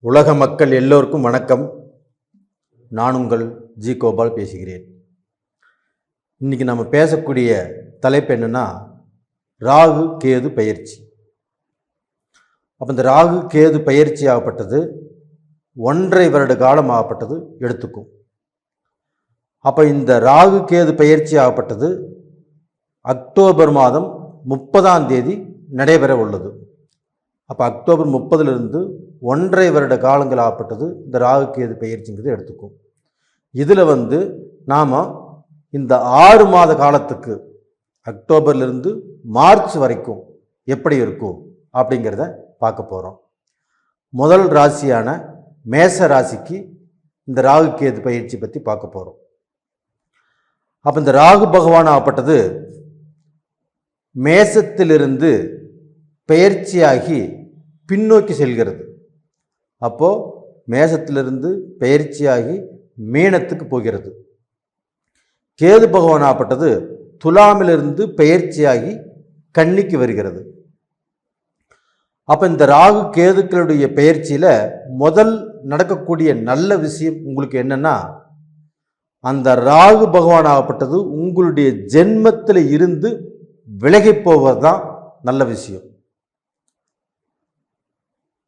உலக மக்கள் எல்லோருக்கும் வணக்கம். நான் உங்கள் ஜி கோபால் பேசுகிறேன். இன்றைக்கி நம்ம பேசக்கூடிய தலைப்பு என்னென்னா ராகு கேது பெயர்ச்சி. அப்போ இந்த ராகு கேது பயிற்சி ஆகப்பட்டது 1.5 வருட காலம் ஆகப்பட்டது எடுத்துக்கும். அப்போ இந்த ராகு கேது பயிற்சி ஆகப்பட்டது அக்டோபர் மாதம் 30ஆம் தேதி நடைபெற உள்ளது. அப்போ அக்டோபர் 30லிருந்து 1.5 வருட காலங்கள் ஆகப்பட்டது இந்த ராகு கேது பயிற்சிங்கிறது எடுத்துக்கும். இதில் நாம் இந்த 6 மாத காலத்துக்கு அக்டோபர்லேருந்து மார்ச் வரைக்கும் எப்படி இருக்கும் அப்படிங்கிறத பார்க்க போகிறோம். முதல் ராசியான மேச ராசிக்கு இந்த ராகு கேது பயிற்சி பற்றி பார்க்க போகிறோம். அப்போ இந்த ராகு பகவான் ஆகப்பட்டது மேசத்திலிருந்து பெயர்ச்சியாகி பின்னோக்கி செல்கிறது. அப்போது மேசத்திலிருந்து பெயர்ச்சியாகி மீனத்துக்கு போகிறது. கேது பகவான் ஆகப்பட்டது துலாமிலிருந்து பெயர்ச்சியாகி கன்னிக்கு வருகிறது. அப்போ இந்த ராகு கேதுக்களுடைய பெயர்ச்சியில் முதல் நடக்கக்கூடிய நல்ல விஷயம் உங்களுக்கு என்னென்னா, அந்த ராகு பகவான் ஆகப்பட்டது உங்களுடைய ஜென்மத்தில் இருந்து விலகி போவது தான் நல்ல விஷயம்.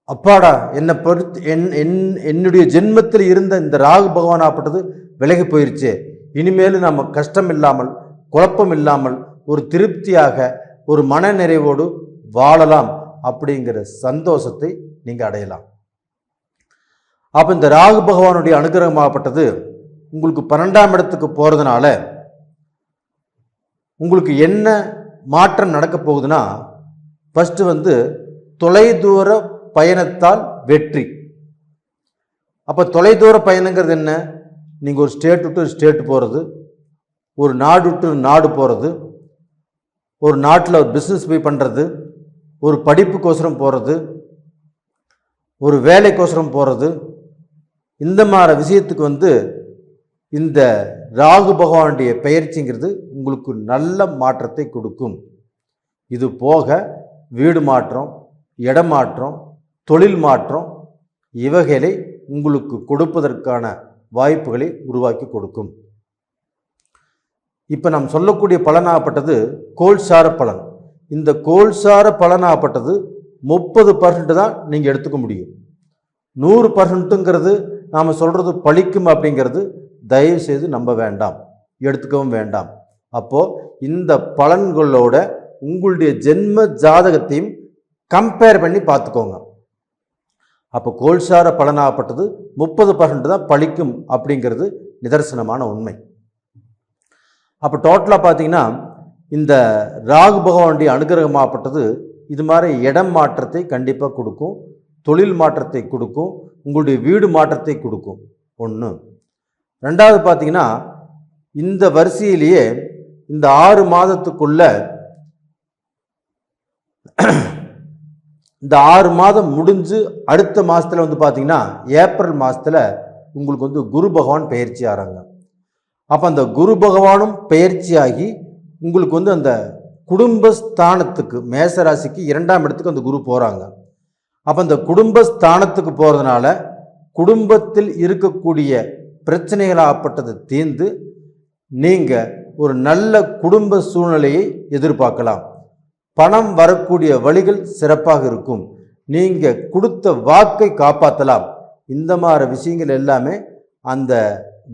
அப்பாடா, என்னை பொறுத்து என்னுடைய ஜென்மத்தில் இருந்த இந்த ராகு பகவான் ஆகப்பட்டது விலகி போயிருச்சு, இனிமேல் நம்ம கஷ்டம் இல்லாமல் குழப்பம் இல்லாமல் ஒரு திருப்தியாக ஒரு மன நிறைவோடு வாழலாம் அப்படிங்கிற சந்தோஷத்தை நீங்கள் அடையலாம். அப்போ இந்த ராகு பகவானுடைய அனுகிரகமாகப்பட்டது உங்களுக்கு 12ஆம் இடத்துக்கு போகிறதுனால உங்களுக்கு என்ன மாற்றம் நடக்க போகுதுன்னா, ஃபஸ்ட்டு தொலைதூர பயணத்தால் வெற்றி. அப்போ தொலைதூர பயணங்கிறது என்ன? நீங்கள் ஒரு ஸ்டேட் விட்டு ஸ்டேட் போகிறது, ஒரு நாடு விட்டு நாடு போகிறது, ஒரு நாட்டில் ஒரு பிஸ்னஸ் போய் பண்ணுறது, ஒரு படிப்புக்கோசரம் போகிறது, ஒரு வேலைக்கோசரம் போகிறது. இந்த மாதிரி விஷயத்துக்கு இந்த ராகு பகவானுடைய பெயர்ச்சிங்கிறது உங்களுக்கு நல்ல மாற்றத்தை கொடுக்கும். இது போக வீடு மாற்றம், இடமாற்றம், தொழில் மாற்றம் இவைகளை உங்களுக்கு கொடுப்பதற்கான வாய்ப்புகளை உருவாக்கி கொடுக்கும். இப்போ நாம் சொல்லக்கூடிய பலனாகப்பட்டது கோல்சார பலன். இந்த கோல்சார பலனாகப்பட்டது 30% தான் நீங்கள் எடுத்துக்க முடியும். 100%ங்கிறது நாம் சொல்கிறது பழிக்கும் அப்படிங்கிறது தயவு செய்து நம்ப வேண்டாம், எடுத்துக்கவும் வேண்டாம். அப்போது இந்த பலன்களோட உங்களுடைய ஜென்ம ஜாதகத்தையும் கம்பேர் பண்ணி பார்த்துக்கோங்க. அப்போ கோல்சார பலனாகப்பட்டது 30% தான் பழிக்கும் அப்படிங்கிறது நிதர்சனமான உண்மை. அப்போ டோட்டலாக பார்த்தீங்கன்னா இந்த ராகு பகவானுடைய அனுகிரகமாகப்பட்டது இது மாதிரி இடம் மாற்றத்தை கண்டிப்பாக கொடுக்கும், தொழில் மாற்றத்தை கொடுக்கும், உங்களுடைய வீடு மாற்றத்தை கொடுக்கும். ஒன்று. ரெண்டாவது பார்த்தீங்கன்னா இந்த வரிசையிலேயே இந்த 6 மாதத்துக்குள்ள இந்த 6 மாதம் முடிஞ்சு அடுத்த மாதத்தில் பார்த்தீங்கன்னா ஏப்ரல் மாதத்தில் உங்களுக்கு குரு பகவான் பெயர்ச்சி ஆகிறாங்க. அப்போ அந்த குரு பகவானும் பெயர்ச்சியாகி உங்களுக்கு அந்த குடும்பஸ்தானத்துக்கு மேசராசிக்கு 2ஆம் இடத்துக்கு அந்த குரு போகிறாங்க. அப்போ அந்த குடும்பஸ்தானத்துக்கு போகிறதுனால குடும்பத்தில் இருக்கக்கூடிய பிரச்சனைகளாகப்பட்டது தீர்ந்து நீங்கள் ஒரு நல்ல குடும்ப சூழ்நிலையை எதிர்பார்க்கலாம். பணம் வரக்கூடிய வழிகள் சிறப்பாக இருக்கும். நீங்கள் கொடுத்த வாக்கை காப்பாற்றலாம். இந்த மாதிரி விஷயங்கள் எல்லாமே அந்த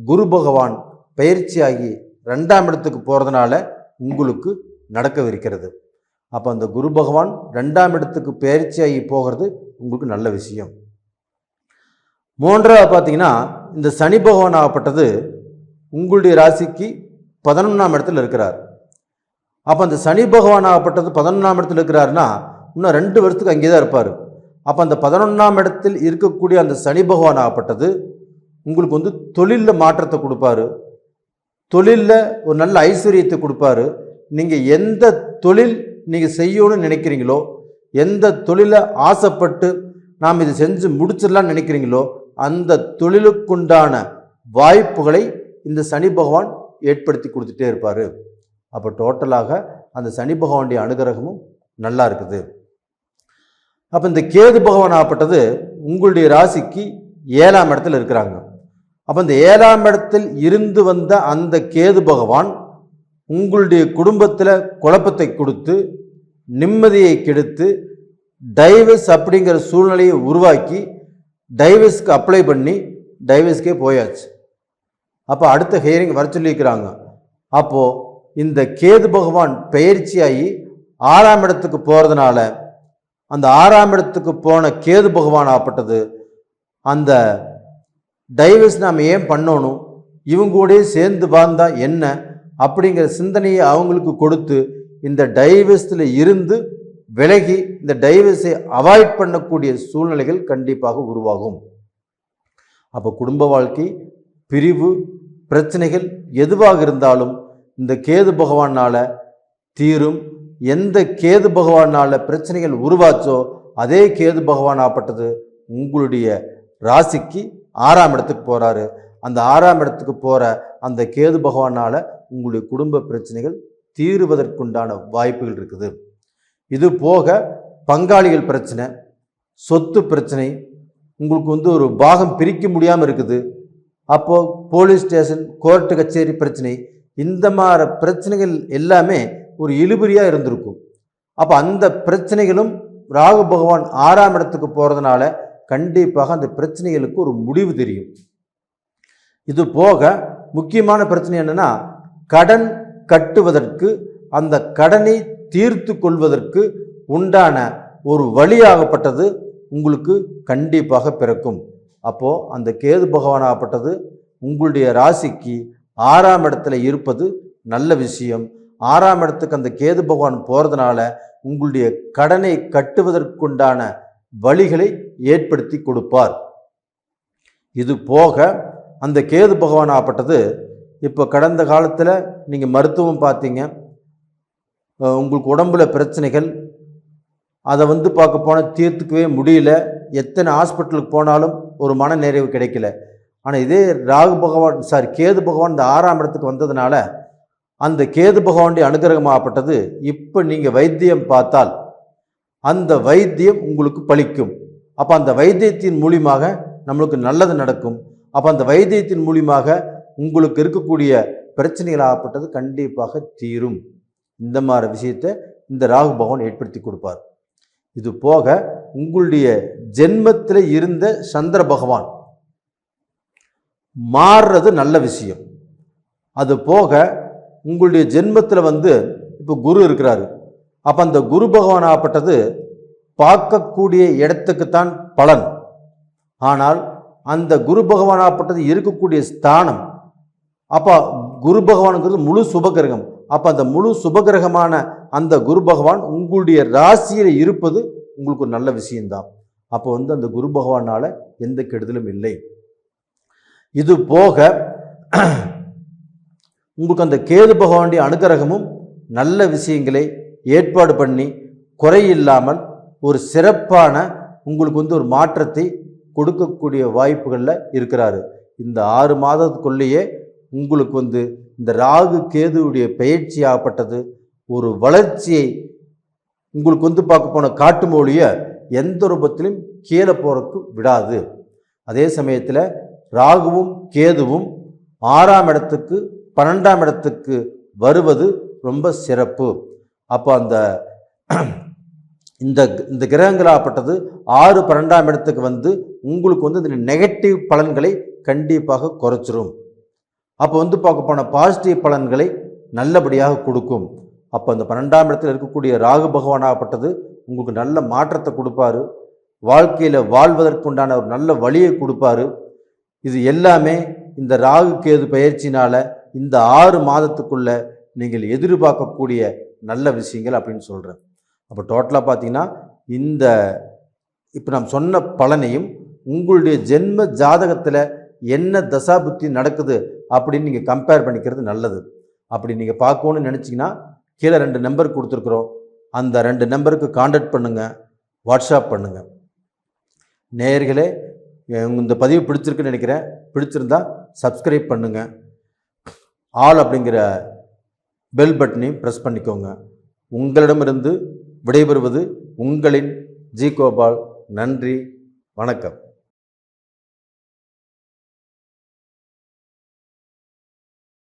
குரு பகவான் பயிற்சியாகி 2ஆம் இடத்துக்கு போகிறதுனால உங்களுக்கு நடக்கவிருக்கிறது. அப்போ அந்த குரு பகவான் 2ஆம் இடத்துக்கு பயிற்சியாகி போகிறது உங்களுக்கு நல்ல விஷயம். 3ஆவது பார்த்தீங்கன்னா இந்த சனி பகவான் ஆகப்பட்டது உங்களுடைய ராசிக்கு 11ஆம் இடத்துல இருக்கிறார். அப்போ அந்த சனி பகவான் ஆகப்பட்டது 11ஆம் இடத்துல இருக்கிறாருன்னா இன்னும் 2 வருஷத்துக்கு அங்கே தான் இருப்பார். அப்போ அந்த 11ஆம் இடத்தில் இருக்கக்கூடிய அந்த சனி பகவான் ஆகப்பட்டது உங்களுக்கு தொழிலில் மாற்றத்தை கொடுப்பாரு, தொழிலில் ஒரு நல்ல ஐஸ்வர்யத்தை கொடுப்பாரு. நீங்கள் எந்த தொழில் நீங்கள் செய்யணும்னு நினைக்கிறீங்களோ, எந்த தொழிலை ஆசைப்பட்டு நாம் இதை செஞ்சு முடிச்சிடலான்னு நினைக்கிறீங்களோ அந்த தொழிலுக்குண்டான வாய்ப்புகளை இந்த சனி பகவான் ஏற்படுத்தி கொடுத்துட்டே இருப்பார். அப்போ டோட்டலாக அந்த சனி பகவானுடைய அனுகிரகமும் நல்லா இருக்குது. அப்போ இந்த கேது பகவான் ஆகப்பட்டது உங்களுடைய ராசிக்கு 7ஆம் இடத்துல இருக்கிறாங்க. அப்போ இந்த 7ஆம் இடத்தில் இருந்து வந்த அந்த கேது பகவான் உங்களுடைய குடும்பத்தில் குழப்பத்தை கொடுத்து நிம்மதியை கெடுத்து டைவர்ஸ் அப்படிங்கிற சூழ்நிலையை உருவாக்கி டைவர்ஸ்க்கு அப்ளை பண்ணி டைவர்ஸ்க்கே போயாச்சு. அப்போ அடுத்த ஹியரிங் வர சொல்லியிருக்கிறாங்க. அப்போது இந்த கேது பகவான் பெயர்ச்சியாகி 6ஆம் இடத்துக்கு போகிறதுனால அந்த 6ஆம் இடத்துக்கு போன கேது பகவான் ஆப்பட்டது அந்த டைவர்ஸ் நாம் ஏன் பண்ணணும், இவங்க கூட சேர்ந்து வாழ்ந்தா என்ன அப்படிங்கிற சிந்தனையை அவங்களுக்கு கொடுத்து இந்த டைவர்ஸில் இருந்து விலகி இந்த டைவர்ஸை அவாய்ட் பண்ணக்கூடிய சூழ்நிலைகள் கண்டிப்பாக உருவாகும். அப்போ குடும்ப வாழ்க்கை, பிரிவு, பிரச்சனைகள் எதுவாக இருந்தாலும் இந்த கேது பகவானால் தீரும். எந்த கேது பகவானால் பிரச்சனைகள் உருவாச்சோ அதே கேது பகவான் ஆப்பட்டது உங்களுடைய ராசிக்கு 6ஆம் இடத்துக்கு போகிறாரு. அந்த 6ஆம் இடத்துக்கு போகிற அந்த கேது பகவானால் உங்களுடைய குடும்ப பிரச்சனைகள் தீருவதற்குண்டான வாய்ப்புகள் இருக்குது. இது போக பங்காளிகள் பிரச்சனை, சொத்து பிரச்சனை, உங்களுக்கு ஒரு பாகம் பிரிக்க முடியாமல் இருக்குது. அப்போது போலீஸ் ஸ்டேஷன், கோர்ட்டு கச்சேரி பிரச்சனை, இந்த மாதிரி பிரச்சனைகள் எல்லாமே ஒரு இழுபறியாக இருந்திருக்கும். அப்போ அந்த பிரச்சனைகளும் ராகு பகவான் 6ஆம் இடத்துக்கு போகிறதுனால கண்டிப்பாக அந்த பிரச்சனைகளுக்கு ஒரு முடிவு தெரியும். இது போக முக்கியமான பிரச்சனை என்னென்னா, கடன் கட்டுவதற்கு, அந்த கடனை தீர்த்து கொள்வதற்கு உண்டான ஒரு வழியாகப்பட்டது உங்களுக்கு கண்டிப்பாக பிறக்கும். அப்போது அந்த கேது பகவானாகப்பட்டது உங்களுடைய ராசிக்கு 6ஆம் இடத்துல இருப்பது நல்ல விஷயம். 6ஆம் இடத்துக்கு அந்த கேது பகவான் போகிறதுனால உங்களுடைய கடனை கட்டுவதற்குண்டான வழிகளை ஏற்படுத்தி கொடுப்பார். இது போக அந்த கேது பகவான் ஆப்பட்டது இப்போ கடந்த காலத்தில் நீங்கள் மருத்துவம் பார்த்தீங்க, உங்களுக்கு உடம்புல பிரச்சனைகள், அதை பார்க்க போனால் தீர்த்துக்கவே முடியல, எத்தனை ஹாஸ்பிட்டலுக்கு போனாலும் ஒரு மன நிறைவு கிடைக்கல. ஆனால் இதே கேது பகவான் இந்த 6ஆம் இடத்துக்கு வந்ததுனால அந்த கேது பகவானுடைய அனுகிரகமாகப்பட்டது இப்போ நீங்கள் வைத்தியம் பார்த்தால் அந்த வைத்தியம் உங்களுக்கு பலிக்கும். அப்போ அந்த வைத்தியத்தின் மூலியமாக நம்மளுக்கு நல்லது நடக்கும். அப்போ அந்த வைத்தியத்தின் மூலியமாக உங்களுக்கு இருக்கக்கூடிய பிரச்சனைகளாகப்பட்டது கண்டிப்பாக தீரும். இந்த மாதிரி விஷயத்தை இந்த ராகு பகவான் ஏற்படுத்தி கொடுப்பார். இது போக உங்களுடைய ஜென்மத்தில் இருந்த சந்திர பகவான் மாறுறது நல்ல விஷயம். அது போக உங்களுடைய ஜென்மத்தில் இப்போ குரு இருக்கிறாரு. அப்போ அந்த குரு பகவான் ஆப்பட்டது பார்க்கக்கூடிய இடத்துக்குத்தான் பலன். ஆனால் அந்த குரு பகவான் ஆப்பட்டது இருக்கக்கூடிய ஸ்தானம், அப்போ குரு பகவானுங்கிறது முழு சுபகிரகம். அப்போ அந்த முழு சுபகிரகமான அந்த குரு பகவான் உங்களுடைய ராசியில் இருப்பது உங்களுக்கு ஒரு நல்ல விஷயம்தான். அப்போ அந்த குரு பகவானால் எந்த கெடுதலும் இல்லை. இது போக உங்களுக்கு அந்த கேது பகவானுடைய அனுகிரகமும் நல்ல விஷயங்களை ஏற்பாடு பண்ணி குறையில்லாமல் ஒரு சிறப்பான உங்களுக்கு ஒரு மாற்றத்தை கொடுக்கக்கூடிய வாய்ப்புகளில் இருக்கிறாரு. இந்த 6 மாதத்துக்குள்ளேயே உங்களுக்கு இந்த ராகு கேதுவுடைய பயிற்சி ஆகப்பட்டது ஒரு வளர்ச்சியை உங்களுக்கு பார்க்க போன காட்டு மொழியை எந்த ரூபத்திலும் கீழே போறதுக்கு விடாது. அதே சமயத்தில் ராகுவும் கேதுவும் 6ஆம் இடத்துக்கு 12ஆம் இடத்துக்கு வருவது ரொம்ப சிறப்பு. அப்போ இந்த கிரகங்களாகப்பட்டது 6, 12ஆம் இடத்துக்கு உங்களுக்கு இந்த நெகட்டிவ் பலன்களை கண்டிப்பாக குறைச்சிரும். அப்போ பார்க்க போன பாசிட்டிவ் பலன்களை நல்லபடியாக கொடுக்கும். அப்போ அந்த 12ஆம் இடத்தில் இருக்கக்கூடிய ராகு பகவானாகப்பட்டது உங்களுக்கு நல்ல மாற்றத்தை கொடுப்பாரு. வாழ்க்கையில் வாழ்வதற்குண்டான ஒரு நல்ல வழியை கொடுப்பாரு. இது எல்லாமே இந்த ராகு கேது பயிற்சினால் இந்த 6 மாதத்துக்குள்ள நீங்கள் எதிர்பார்க்கக்கூடிய நல்ல விஷயங்கள் அப்படின்னு சொல்கிறேன். அப்போ டோட்டலாக பார்த்தீங்கன்னா இப்போ நாம் சொன்ன பலனையும் உங்களுடைய ஜென்ம ஜாதகத்தில் என்ன தசா புத்தி நடக்குது அப்படின்னு நீங்கள் கம்பேர் பண்ணிக்கிறது நல்லது. அப்படி நீங்கள் பார்க்கணுன்னு நினச்சிங்கன்னா கீழே 2 நம்பர் கொடுத்துருக்குறோம். அந்த 2 நம்பருக்கு கான்டாக்ட் பண்ணுங்கள், வாட்ஸ்அப் பண்ணுங்கள். நேயர்களே, இந்த பதிவு பிடிச்சிருக்குன்னு நினைக்கிறேன். பிடிச்சிருந்தா சப்ஸ்கிரைப் பண்ணுங்கள். ஆல் அப்படிங்கிற பெல் பட்டனையும் ப்ரெஸ் பண்ணிக்கோங்க. உங்களிடமிருந்து விடைபெறுவது உங்களின் ஜி கோபால். நன்றி, வணக்கம்.